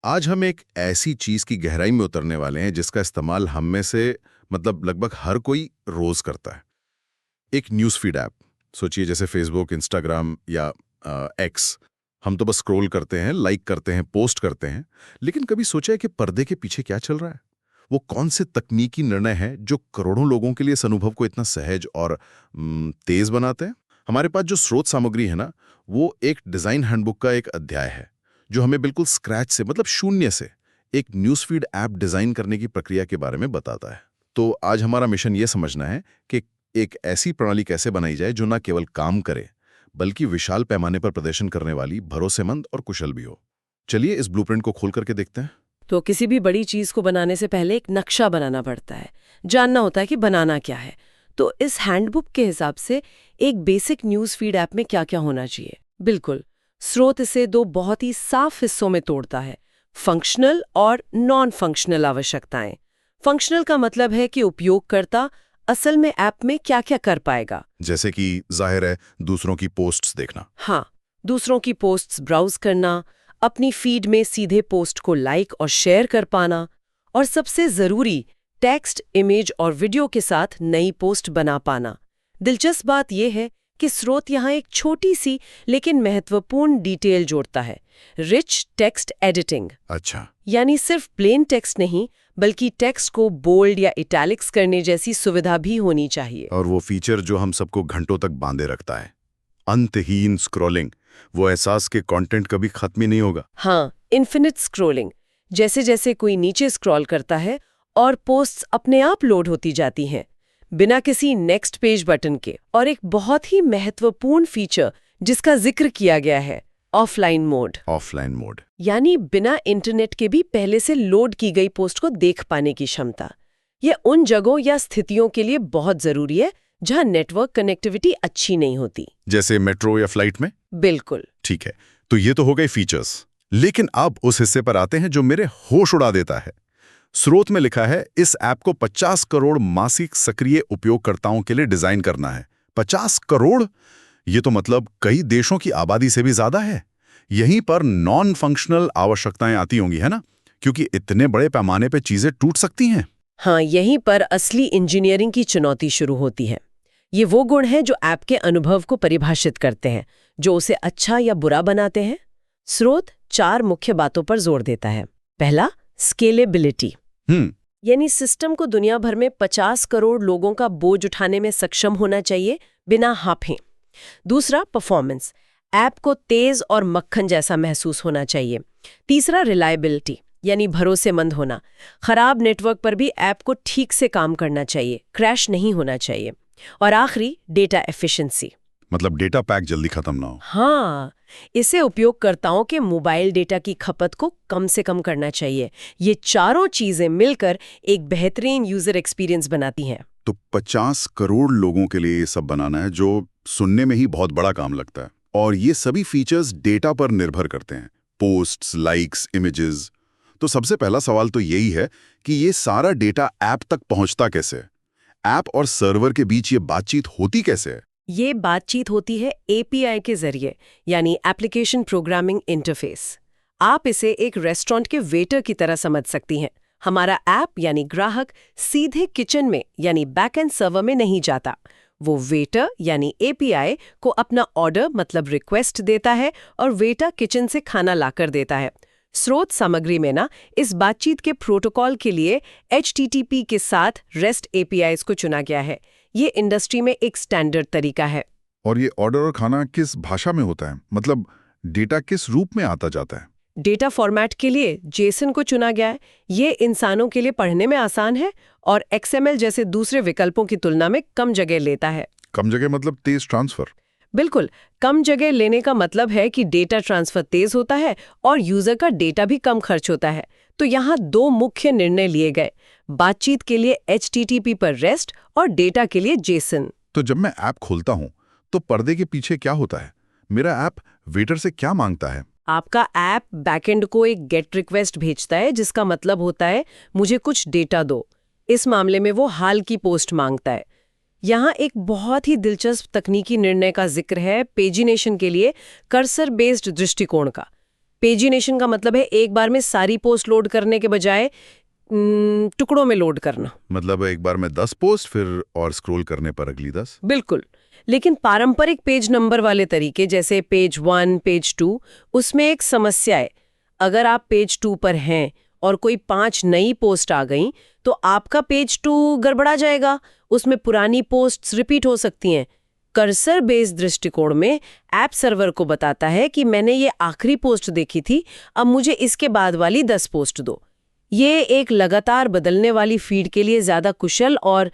आज हम एक ऐसी चीज की गहराई में उतरने वाले हैं जिसका इस्तेमाल हम में से मतलब लगभग हर कोई रोज करता है। एक न्यूज़ फीड ऐप। सोचिए जैसे फेसबुक, इंस्टाग्राम या एक्स। हम तो बस स्क्रॉल करते हैं, लाइक करते हैं, पोस्ट करते हैं। लेकिन कभी सोचा है कि पर्दे के पीछे क्या चल रहा है? वो कौन से तकनीकी निर्णय हैं जो करोड़ों लोगों के लिए इस अनुभव को इतना सहज और तेज बनाते हैं? हमारे पास जो स्रोत सामग्री है ना, वो एक डिजाइन हैंडबुक का एक अध्याय है जो हमें बिल्कुल स्क्रैच से मतलब शून्य से एक न्यूज़फीड ऐप डिजाइन करने की प्रक्रिया के बारे में बताता है। तो आज हमारा मिशन ये समझना है कि एक ऐसी प्रणाली कैसे बनाई जाए जो न केवल काम करे बल्कि विशाल पैमाने पर प्रदर्शन करने वाली, भरोसेमंद और कुशल भी हो। चलिए इस ब्लूप्रिंट को खोल करके देखते हैं। तो किसी भी बड़ी चीज को बनाने से पहले एक नक्शा बनाना पड़ता है, जानना होता है कि बनाना क्या है। तो इस हैंडबुक के हिसाब से एक बेसिक न्यूज़ फीड ऐप में क्या क्या होना चाहिए। बिल्कुल, स्रोत इसे दो बहुत ही साफ हिस्सों में तोड़ता है, फंक्शनल और नॉन फंक्शनल आवश्यकताएं। फंक्शनल का मतलब है कि उपयोगकर्ता असल में ऐप में क्या क्या कर पाएगा। जैसे कि जाहिर है दूसरों की पोस्ट्स देखना। हाँ, दूसरों की पोस्ट्स ब्राउज करना, अपनी फीड में सीधे पोस्ट को लाइक और शेयर कर पाना, और सबसे जरूरी टेक्स्ट, इमेज और वीडियो के साथ नई पोस्ट बना पाना। दिलचस्प बात यह है कि स्रोत यहाँ एक छोटी सी लेकिन महत्वपूर्ण डिटेल जोड़ता है, रिच टेक्स्ट एडिटिंग। अच्छा। यानी सिर्फ प्लेन टेक्स्ट नहीं, बल्कि टेक्स्ट को बोल्ड या इटैलिक्स करने जैसी सुविधा भी होनी चाहिए। और वो फीचर जो हम सबको घंटों तक बांधे रखता है, अंतहीन स्क्रॉलिंग, वो एहसास के कंटेंट कभी खत्म ही नहीं होगा। हाँ, इन्फिनिट स्क्रॉलिंग। जैसे जैसे कोई नीचे स्क्रॉल करता है और पोस्ट्स अपने आप लोड होती जाती हैं, बिना किसी नेक्स्ट पेज बटन के। और एक बहुत ही महत्वपूर्ण फीचर जिसका जिक्र किया गया है, ऑफलाइन मोड। ऑफलाइन मोड यानी बिना इंटरनेट के भी पहले से लोड की गई पोस्ट को देख पाने की क्षमता। यह उन जगहों या स्थितियों के लिए बहुत जरूरी है जहां नेटवर्क कनेक्टिविटी अच्छी नहीं होती, जैसे मेट्रो या फ्लाइट में। बिल्कुल। ठीक है, तो ये तो हो गए फीचर्स। लेकिन अब उस हिस्से पर आते हैं जो मेरे होश उड़ा देता है। स्रोत में लिखा है इस ऐप को 50 करोड़ मासिक सक्रिय उपयोगकर्ताओं के लिए डिजाइन करना है। 50 करोड़? ये तो मतलब कई देशों की आबादी से भी ज्यादा है। यहीं पर नॉन फंक्शनल आवश्यकताएं आती होंगी, है ना? क्योंकि इतने बड़े पैमाने पे चीजें टूट सकती हैं। हाँ, यहीं पर असली इंजीनियरिंग की चुनौती शुरू होती है। ये वो गुण हैं जो ऐप के अनुभव को परिभाषित करते हैं, जो उसे अच्छा या बुरा बनाते हैं। स्रोत 4 मुख्य बातों पर जोर देता है। पहला, स्केलेबिलिटी। यानी सिस्टम को दुनिया भर में 50 करोड़ लोगों का बोझ उठाने में सक्षम होना चाहिए बिना हांफे। दूसरा, परफॉर्मेंस। ऐप को तेज और मक्खन जैसा महसूस होना चाहिए। तीसरा, रिलायबिलिटी, यानी भरोसेमंद होना। खराब नेटवर्क पर भी ऐप को ठीक से काम करना चाहिए, क्रैश नहीं होना चाहिए। और आखिरी, डेटा एफिशिएंसी। मतलब डेटा पैक जल्दी खत्म ना हो। हाँ, इसे उपयोगकर्ताओं के मोबाइल डेटा की खपत को कम से कम करना चाहिए। ये चारों चीजें मिलकर एक बेहतरीन यूजर एक्सपीरियंस बनाती हैं। तो 50 करोड़ लोगों के लिए ये सब बनाना है, जो सुनने में ही बहुत बड़ा काम लगता है। और ये सभी फीचर्स डेटा पर निर्भर करते हैं, पोस्ट्स, लाइक्स, इमेजेस। तो सबसे पहला सवाल तो यही है कि ये सारा डेटा ऐप तक पहुंचता कैसे? ऐप और सर्वर के बीच ये बातचीत होती कैसे है? ये बातचीत होती है एपीआई के जरिए, यानी एप्लीकेशन प्रोग्रामिंग इंटरफेस। आप इसे एक रेस्टोरेंट के वेटर की तरह समझ सकती हैं। हमारा ऐप यानी ग्राहक सीधे किचन में यानी बैक एंड सर्वर में नहीं जाता। वो वेटर यानी एपीआई को अपना ऑर्डर मतलब रिक्वेस्ट देता है और वेटर किचन से खाना लाकर देता है। स्रोत सामग्री में ना इस बातचीत के प्रोटोकॉल के लिए HTTP के साथ रेस्ट APIs को चुना गया है। ये इंडस्ट्री में एक स्टैंडर्ड तरीका है। और ये ऑर्डर और खाना किस भाषा में होता है? मतलब डेटा किस रूप में आता जाता है? डेटा फॉर्मेट के लिए जेसन को चुना गया है। ये इंसानों के लिए पढ़ने में आसान है और XML जैसे दूसरे विकल्पों की तुलना में कम जगह लेता है। कम जगह मतलब तेज ट्रांसफर? बिल्कुल, कम जगह लेने का मतलब है कि डेटा ट्रांसफर तेज होता है और यूजर का डेटा भी कम खर्च होता है। तो यहाँ 2 मुख्य निर्णय लिए गए, बातचीत के लिए HTTP पर रेस्ट और डेटा के लिए जेसन। तो जब मैं ऐप खोलता हूँ तो पर्दे के पीछे क्या होता है? मेरा ऐप वेटर से क्या मांगता है? आपका ऐप बैकएंड को एक गेट रिक्वेस्ट भेजता है, जिसका मतलब होता है मुझे कुछ डेटा दो। इस मामले में वो हाल की पोस्ट मांगता है। यहाँ एक बहुत ही दिलचस्प तकनीकी निर्णय का जिक्र है पेजिनेशन के लिए कर्सर बेस्ड दृष्टिकोण का। पेजिनेशन का मतलब है एक बार में सारी पोस्ट लोड करने के बजाय टुकड़ों में लोड करना। मतलब एक बार में 10 पोस्ट, फिर और स्क्रॉल करने पर अगली 10। बिल्कुल। लेकिन पारंपरिक पेज नंबर वाले तरीके जैसे पेज 1, पेज 2, उसमें एक समस्या है। अगर आप पेज 2 पर हैं और कोई 5 नई पोस्ट आ गई तो आपका पेज 2 गड़बड़ा जाएगा, उसमें पुरानी पोस्ट्स रिपीट हो सकती हैं। कर्सर बेस्ड दृष्टिकोण में ऐप सर्वर को बताता है कि मैंने ये आखिरी पोस्ट देखी थी, अब मुझे इसके बाद वाली 10 पोस्ट दो। ये एक लगातार बदलने वाली फीड के लिए ज्यादा कुशल और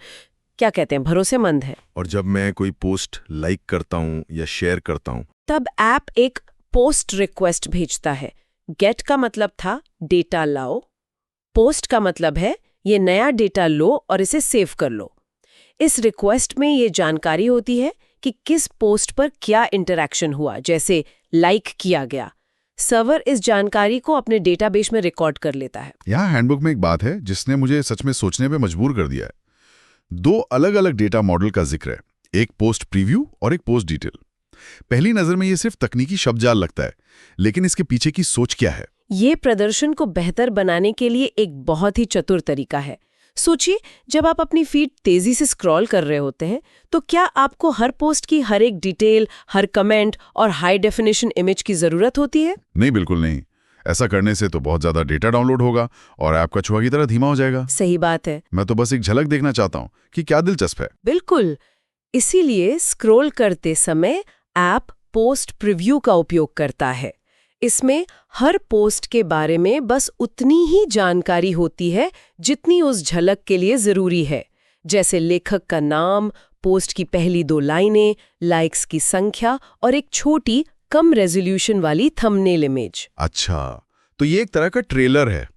क्या कहते हैं, भरोसेमंद है। और जब मैं कोई पोस्ट लाइक करता हूँ या शेयर करता हूँ, तब ऐप एक पोस्ट रिक्वेस्ट भेजता है। गेट का मतलब था डेटा लाओ, पोस्ट का मतलब है ये नया डेटा लो और इसे सेव कर लो। इस रिक्वेस्ट में ये जानकारी होती है कि किस पोस्ट पर क्या इंटरैक्शन हुआ, जैसे लाइक किया गया। सर्वर इस जानकारी को अपने डेटाबेस में रिकॉर्ड कर लेता है। यहाँ हैंडबुक में एक बात है जिसने मुझे सच में सोचने पे मजबूर कर दिया है। 2 अलग-अलग डेटा मॉडल का जिक्र है, एक पोस्ट प्रीव्यू और एक पोस्ट डिटेल। पहली नजर में ये सिर्फ तकनीकी शब्दजाल लगता है, लेकिन इसके पीछे की सोच क्या है? ये प्रदर्शन को बेहतर बनाने के लिए एक बहुत ही चतुर तरीका है। सोचिए, जब आप अपनी फीड तेजी से स्क्रॉल कर रहे होते हैं तो क्या आपको हर पोस्ट की हर एक डिटेल, हर कमेंट और हाई डेफिनेशन इमेज की जरूरत होती है? नहीं, बिल्कुल नहीं। ऐसा करने से तो बहुत ज्यादा डेटा डाउनलोड होगा और ऐप का चूहा की तरह धीमा हो जाएगा। सही बात है। मैं तो बस एक झलक देखना चाहता हूँ कि क्या दिलचस्प है। बिल्कुल। इसीलिए स्क्रॉल करते समय ऐप पोस्ट प्रीव्यू का उपयोग करता है। इसमें हर पोस्ट के बारे में बस उतनी ही जानकारी होती है जितनी उस झलक के लिए जरूरी है, जैसे लेखक का नाम, पोस्ट की पहली 2 लाइनें, लाइक्स की संख्या और एक छोटी कम रेजोल्यूशन वाली थंबनेल इमेज। अच्छा, तो ये एक तरह का ट्रेलर है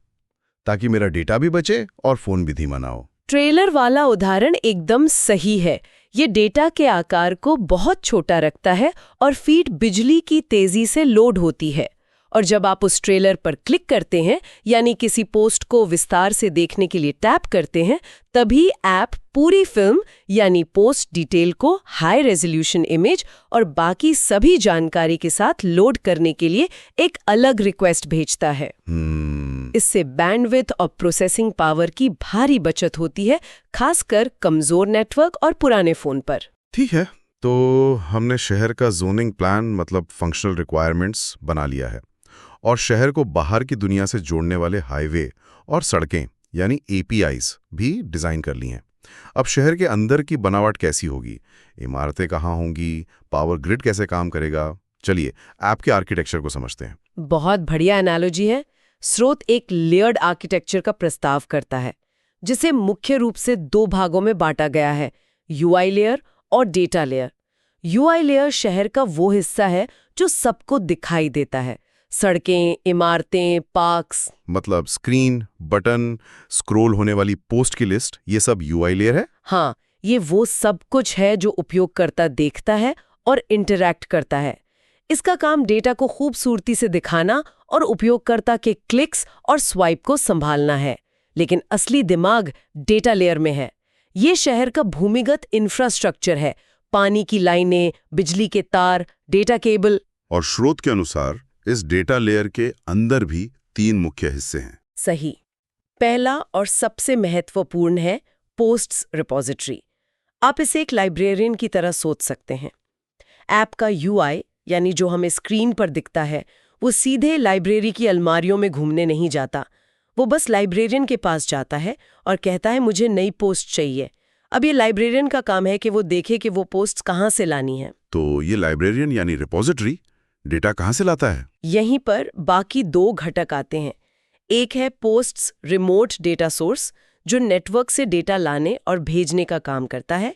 ताकि मेरा डेटा भी बचे और फोन भी धीमा ना हो। ट्रेलर वाला उदाहरण एकदम सही है। ये डेटा के आकार को बहुत छोटा रखता है और फीड बिजली की तेजी से लोड होती है। और जब आप उस ट्रेलर पर क्लिक करते हैं, यानी किसी पोस्ट को विस्तार से देखने के लिए टैप करते हैं, तभी ऐप पूरी फिल्म यानी पोस्ट डिटेल को हाई रेजोल्यूशन इमेज और बाकी सभी जानकारी के साथ लोड करने के लिए एक अलग रिक्वेस्ट भेजता है। इससे बैंडविड्थ और प्रोसेसिंग पावर की भारी बचत होती है, खासकर कमजोर नेटवर्क और पुराने फोन पर। ठीक है, तो हमने शहर का जोनिंग प्लान मतलब फंक्शनल रिक्वायरमेंट्स बना लिया है और शहर को बाहर की दुनिया से जोड़ने वाले हाईवे और सड़कें यानी APIs भी डिजाइन कर ली हैं। अब शहर के अंदर की बनावट कैसी होगी, इमारतें कहाँ होंगी, पावर ग्रिड कैसे काम करेगा, चलिए ऐप के आर्किटेक्चर को समझते हैं। बहुत बढ़िया एनालॉजी है। स्रोत एक लेयर्ड आर्किटेक्चर का प्रस्ताव करता है, जिसे मुख्य रूप से 2 भागों में बांटा गया है, UI लेयर और डेटा लेयर। UI लेयर शहर का वो हिस्सा है जो सबको दिखाई देता है, सड़कें, इमारतें, पार्क्स। मतलब स्क्रीन, बटन, स्क्रॉल होने वाली पोस्ट की लिस्ट, ये सब UI लेयर है। हाँ, ये वो सब कुछ है जो उपयोगकर्ता देखता है और इंटरैक्ट करता है। इसका काम डेटा को खूबसूरती से दिखाना और उपयोगकर्ता के क्लिक्स और स्वाइप को संभालना है। लेकिन असली दिमाग डेटा लेयर में है। ये शहर का भूमिगत इंफ्रास्ट्रक्चर है, पानी की लाइनें, बिजली के तार, डेटा केबल। और स्रोत के अनुसार इस डेटा लेयर के अंदर भी 3 मुख्य हिस्से हैं। सही। पहला और सबसे महत्वपूर्ण है पोस्ट्स रिपोजिटरी। आप इसे एक लाइब्रेरियन की तरह सोच सकते हैं। ऐप का UI यानी जो हमें स्क्रीन पर दिखता है, वो सीधे लाइब्रेरी की अलमारियों में घूमने नहीं जाता। वो बस लाइब्रेरियन के पास जाता है और कहता है मुझे नई पोस्ट चाहिए। अब ये लाइब्रेरियन का काम है कि वो देखे कि वो पोस्ट कहाँ से लानी है। तो ये लाइब्रेरियन यानी रिपोजिटरी डेटा कहाँ से लाता है? यहीं पर बाकी 2 घटक आते हैं। एक है पोस्ट्स रिमोट डेटा सोर्स, जो नेटवर्क से डेटा लाने और भेजने का काम करता है।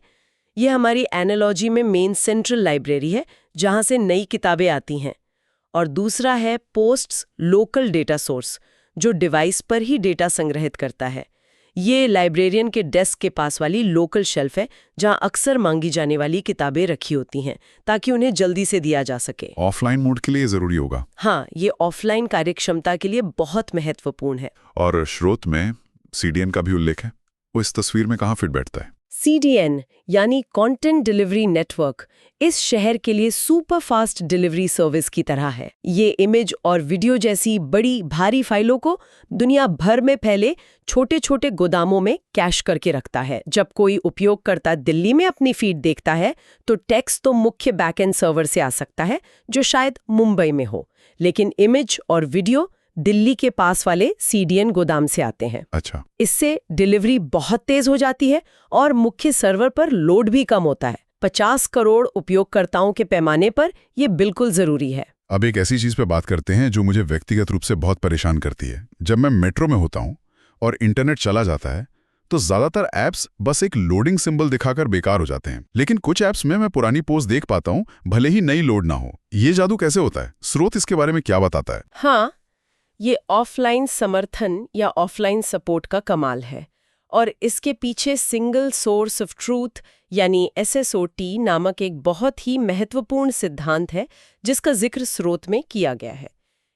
ये हमारी एनालॉजी में मेन सेंट्रल लाइब्रेरी है, जहाँ से नई किताबें आती हैं। और दूसरा है पोस्ट्स लोकल डेटा सोर्स, जो डिवाइस पर ही डेटा संग्रहित करता है। ये लाइब्रेरियन के डेस्क के पास वाली लोकल शेल्फ है, जहां अक्सर मांगी जाने वाली किताबें रखी होती हैं, ताकि उन्हें जल्दी से दिया जा सके। ऑफलाइन मोड के लिए जरूरी होगा। हाँ, ये ऑफलाइन कार्यक्षमता के लिए बहुत महत्वपूर्ण है। और स्रोत में CDN का भी उल्लेख है, वो इस तस्वीर में कहाँ फिट बैठता है? CDN यानी कंटेंट डिलीवरी नेटवर्क इस शहर के लिए सुपर फास्ट डिलीवरी सर्विस की तरह है। ये इमेज और वीडियो जैसी बड़ी भारी फाइलों को दुनिया भर में फैले छोटे छोटे गोदामों में कैश करके रखता है। जब कोई उपयोगकर्ता दिल्ली में अपनी फीड देखता है तो टेक्स्ट तो मुख्य बैकएंड सर्वर से आ सकता है जो शायद मुंबई में हो, लेकिन इमेज और वीडियो दिल्ली के पास वाले CDN गोदाम से आते हैं। अच्छा। इससे डिलीवरी बहुत तेज हो जाती है और मुख्य सर्वर पर लोड भी कम होता है। 50 करोड़ उपयोगकर्ताओं के पैमाने पर यह बिल्कुल जरूरी है। अब एक ऐसी चीज पे बात करते हैं जो मुझे व्यक्तिगत रूप से बहुत परेशान करती है। जब मैं मेट्रो में होता हूं और इंटरनेट चला जाता है तो ज्यादातर ऐप्स बस एक लोडिंग सिंबल दिखाकर बेकार हो जाते हैं, लेकिन कुछ ऐप्स में मैं पुरानी पोस्ट देख पाता हूं भले ही नई लोड ना हो। ये जादू कैसे होता है? स्रोत इसके बारे में क्या बताता है? हाँ, ये ऑफलाइन समर्थन या ऑफलाइन सपोर्ट का कमाल है और इसके पीछे सिंगल सोर्स ऑफ ट्रूथ यानी SSOT नामक एक बहुत ही महत्वपूर्ण सिद्धांत है जिसका जिक्र स्रोत में किया गया है।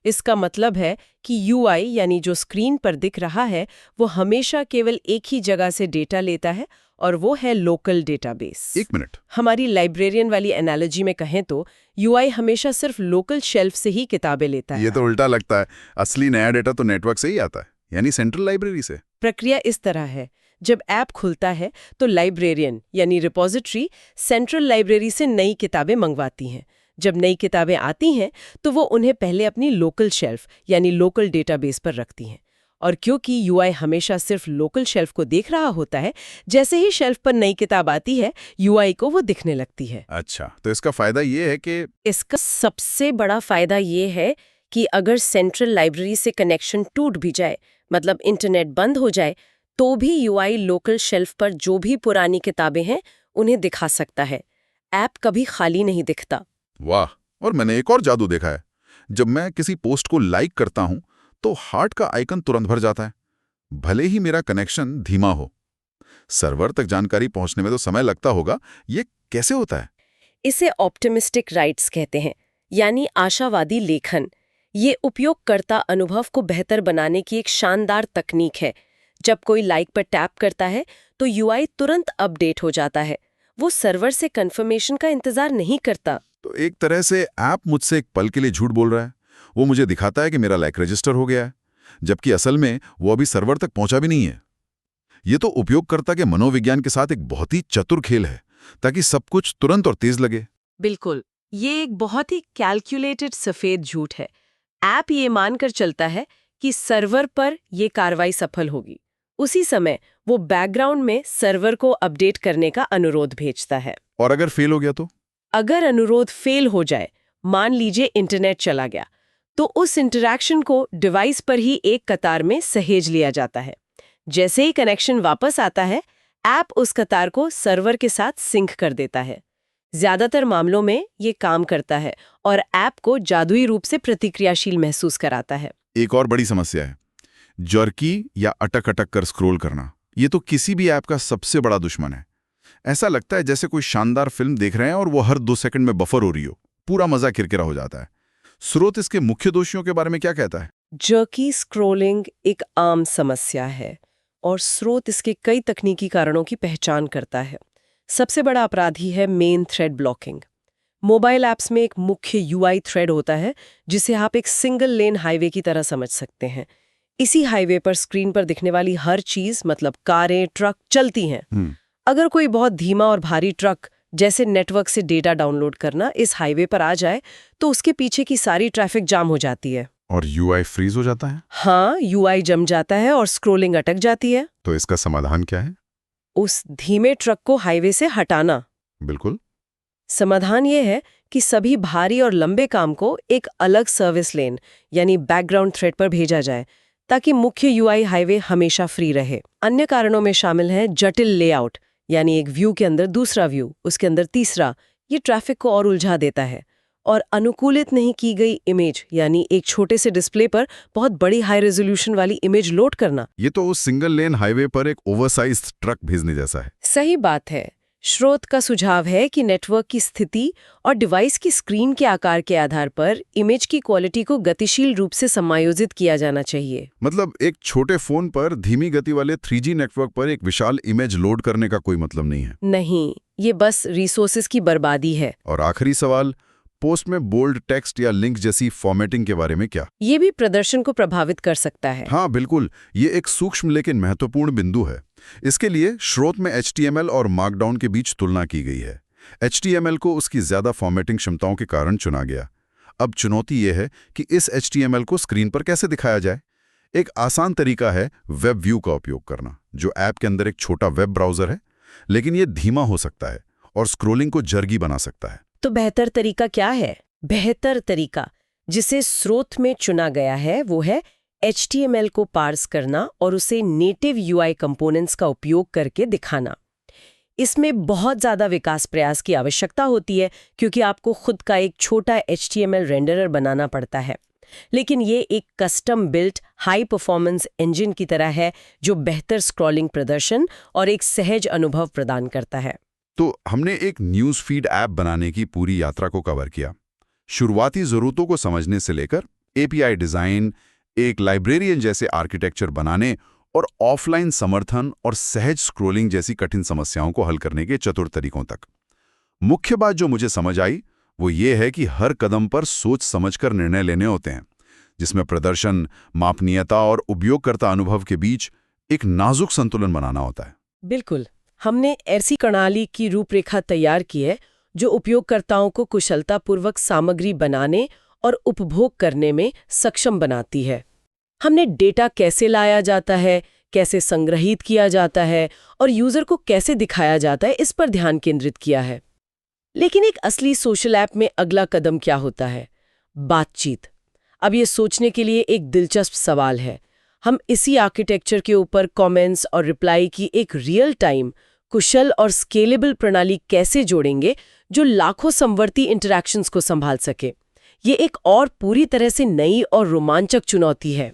इसका मतलब है कि UI यानी जो स्क्रीन पर दिख रहा है वो हमेशा केवल एक ही जगह से डेटा लेता है और वो है लोकल डेटाबेस। एक मिनट, हमारी लाइब्रेरियन वाली एनालॉजी में कहें तो UI हमेशा सिर्फ लोकल शेल्फ से ही किताबें लेता है। ये तो उल्टा लगता है। असली नया डेटा तो नेटवर्क से ही आता है, यानी सेंट्रल लाइब्रेरी से। प्रक्रिया इस तरह है, जब ऐप खुलता है तो लाइब्रेरियन यानी रिपोजिटरी सेंट्रल लाइब्रेरी से नई किताबें मंगवाती हैं। जब नई किताबें आती हैं तो वो उन्हें पहले अपनी लोकल शेल्फ यानी लोकल डेटाबेस पर रखती हैं, और क्योंकि UI हमेशा सिर्फ लोकल शेल्फ को देख रहा होता है, जैसे ही शेल्फ पर नई किताब आती है UI को वो दिखने लगती है। अच्छा, तो इसका फायदा ये है कि इसका सबसे बड़ा फायदा ये है कि अगर सेंट्रल लाइब्रेरी से कनेक्शन टूट भी जाए, मतलब इंटरनेट बंद हो जाए, तो भी UI लोकल शेल्फ पर जो भी पुरानी किताबें हैं उन्हें दिखा सकता है। ऐप कभी खाली नहीं दिखता। वाह! और मैंने एक और जादू देखा है। जब मैं किसी पोस्ट को लाइक करता हूं तो हार्ट का आइकन तुरंत भर जाता है, भले ही मेरा कनेक्शन धीमा हो। सर्वर तक जानकारी पहुंचने में तो समय लगता होगा, ये कैसे होता है? इसे ऑप्टिमिस्टिक राइट्स कहते हैं, यानी आशावादी लेखन। ये उपयोगकर्ता अनुभव को बेहतर बनाने की एक शानदार तकनीक है। जब कोई लाइक पर टैप करता है तो UI तुरंत अपडेट हो जाता है। वो सर्वर से कंफर्मेशन का इंतजार नहीं करता। तो एक तरह से ऐप मुझसे एक पल के लिए झूठ बोल रहा है। वो मुझे दिखाता है कि मेरा लाइक रजिस्टर हो गया है, जबकि असल में वो अभी सर्वर तक पहुंचा भी नहीं है। ये तो उपयोगकर्ता के मनोविज्ञान के साथ एक बहुत ही चतुर खेल है, ताकि सब कुछ तुरंत और तेज लगे। बिल्कुल, ये एक बहुत ही कैलकुलेटेड सफेद झूठ है। ऐप ये मानकर चलता है कि सर्वर पर ये कार्रवाई सफल होगी। उसी समय वो बैकग्राउंड में सर्वर को अपडेट करने का अनुरोध भेजता है। और अगर फेल हो गया तो? अगर अनुरोध फेल हो जाए, मान लीजिए इंटरनेट चला गया, तो उस इंटरैक्शन को डिवाइस पर ही एक कतार में सहेज लिया जाता है। जैसे ही कनेक्शन वापस आता है, ऐप उस कतार को सर्वर के साथ सिंक कर देता है। ज्यादातर मामलों में ये काम करता है और ऐप को जादुई रूप से प्रतिक्रियाशील महसूस कराता है। एक और बड़ी समस्या है जर्की या अटक-अटक कर स्क्रॉल करना। ये तो किसी भी ऐप का सबसे बड़ा दुश्मन है। ऐसा लगता है जैसे कोई शानदार फिल्म देख रहे हैं और वो हर 2 सेकंड में बफर हो रही हो। पूरा मजा किरकिरा हो जाता है। स्रोत इसके मुख्य दोषियों के बारे में क्या कहता है? जर्की स्क्रॉलिंग एक आम समस्या है और स्रोत इसके कई तकनीकी कारणों की पहचान करता है। सबसे बड़ा अपराधी है main thread blocking. Mobile apps में एक मुख्य UI थ्रेड होता है जिसे आप एक सिंगल लेन हाईवे की तरह समझ सकते हैं। इसी हाईवे पर स्क्रीन पर दिखने वाली हर चीज, मतलब कारें, ट्रक, चलती हैं। अगर कोई बहुत धीमा और भारी ट्रक जैसे नेटवर्क से डेटा डाउनलोड करना इस हाईवे पर आ जाए तो उसके पीछे की सारी ट्रैफिक जाम हो जाती है और UI फ्रीज हो जाता है। हाँ, UI जम जाता है और स्क्रोलिंग अटक जाती है। तो इसका समाधान क्या है? उस धीमे ट्रक को हाईवे से हटाना। बिल्कुल। समाधान ये है कि सभी भारी और लंबे काम को एक अलग सर्विस लेन यानी बैकग्राउंड थ्रेड पर भेजा जाए ताकि मुख्य UI हाईवे हमेशा फ्री रहे। अन्य कारणों में शामिल है जटिल लेआउट, यानी एक व्यू के अंदर दूसरा व्यू, उसके अंदर तीसरा। ये ट्रैफिक को और उलझा देता है। और अनुकूलित नहीं की गई इमेज, यानी एक छोटे से डिस्प्ले पर बहुत बड़ी हाई रेजोल्यूशन वाली इमेज लोड करना। ये तो उस सिंगल लेन हाईवे पर एक ओवरसाइज्ड ट्रक भेजने जैसा है। सही बात है। स्रोत का सुझाव है कि नेटवर्क की स्थिति और डिवाइस की स्क्रीन के आकार के आधार पर इमेज की क्वालिटी को गतिशील रूप से समायोजित किया जाना चाहिए। मतलब एक छोटे फोन पर धीमी गति वाले 3G नेटवर्क पर एक विशाल इमेज लोड करने का कोई मतलब नहीं है। नहीं, ये बस रिसोर्सेज की बर्बादी है। और आखिरी सवाल, पोस्ट में बोल्ड टेक्स्ट या लिंक जैसी फॉर्मेटिंग के बारे में क्या? ये भी प्रदर्शन को प्रभावित कर सकता है। हाँ बिल्कुल, ये एक सूक्ष्म लेकिन महत्वपूर्ण बिंदु है। इसके लिए स्रोत में HTML और मार्कडाउन के बीच तुलना की गई है। HTML को उसकी ज्यादा फॉर्मेटिंग क्षमताओं के कारण चुना गया। अब चुनौती यह है कि इस HTML को स्क्रीन पर कैसे दिखाया जाए। एक आसान तरीका है वेब व्यू का उपयोग करना, जो ऐप के अंदर एक छोटा वेब ब्राउजर है, लेकिन ये धीमा हो सकता है और स्क्रोलिंग को जर्गी बना सकता है। तो बेहतर तरीका क्या है? बेहतर तरीका जिसे स्रोत में चुना गया है वो है HTML को पार्स करना और उसे नेटिव UI कंपोनेंट्स का उपयोग करके दिखाना। इसमें बहुत ज़्यादा विकास प्रयास की आवश्यकता होती है क्योंकि आपको खुद का एक छोटा HTML रेंडरर बनाना पड़ता है, लेकिन ये एक custom built high performance engine की तरह है जो बेहतर स्क्रॉलिंग प्रदर्शन और एक सहज अनुभव प्रदान करता है। तो हमने एक न्यूज़ फीड ऐप बनाने की पूरी यात्रा को कवर किया, शुरुआती ज़रूरतों को समझने से लेकर API डिज़ाइन, एक लाइब्रेरियन जैसे आर्किटेक्चर बनाने और ऑफलाइन समर्थन और सहज स्क्रोलिंग जैसी कठिन समस्याओं को हल करने के चतुर तरीकों तक। मुख्य बात जो मुझे समझ आई वो ये है कि हर कदम पर सोच समझकर निर्णय लेने होते हैं, जिसमें प्रदर्शन, मापनीयता और उपयोगकर्ता अनुभव के बीच एक नाजुक संतुलन बनाना होता है। बिल्कुल, हमने ऐसी प्रणाली की रूपरेखा तैयार की है जो उपयोगकर्ताओं को कुशलतापूर्वक सामग्री बनाने और उपभोग करने में सक्षम बनाती है। हमने डेटा कैसे लाया जाता है, कैसे संग्रहित किया जाता है और यूजर को कैसे दिखाया जाता है, इस पर ध्यान केंद्रित किया है। लेकिन एक असली सोशल ऐप में अगला कदम क्या होता है? बातचीत। अब ये सोचने के लिए एक दिलचस्प सवाल है। हम इसी आर्किटेक्चर के ऊपर कमेंट्स और रिप्लाई की एक रियल टाइम, कुशल और स्केलेबल प्रणाली कैसे जोड़ेंगे जो लाखों समवर्ती इंटरैक्शंस को संभाल सके? ये एक और पूरी तरह से नई और रोमांचक चुनौती है।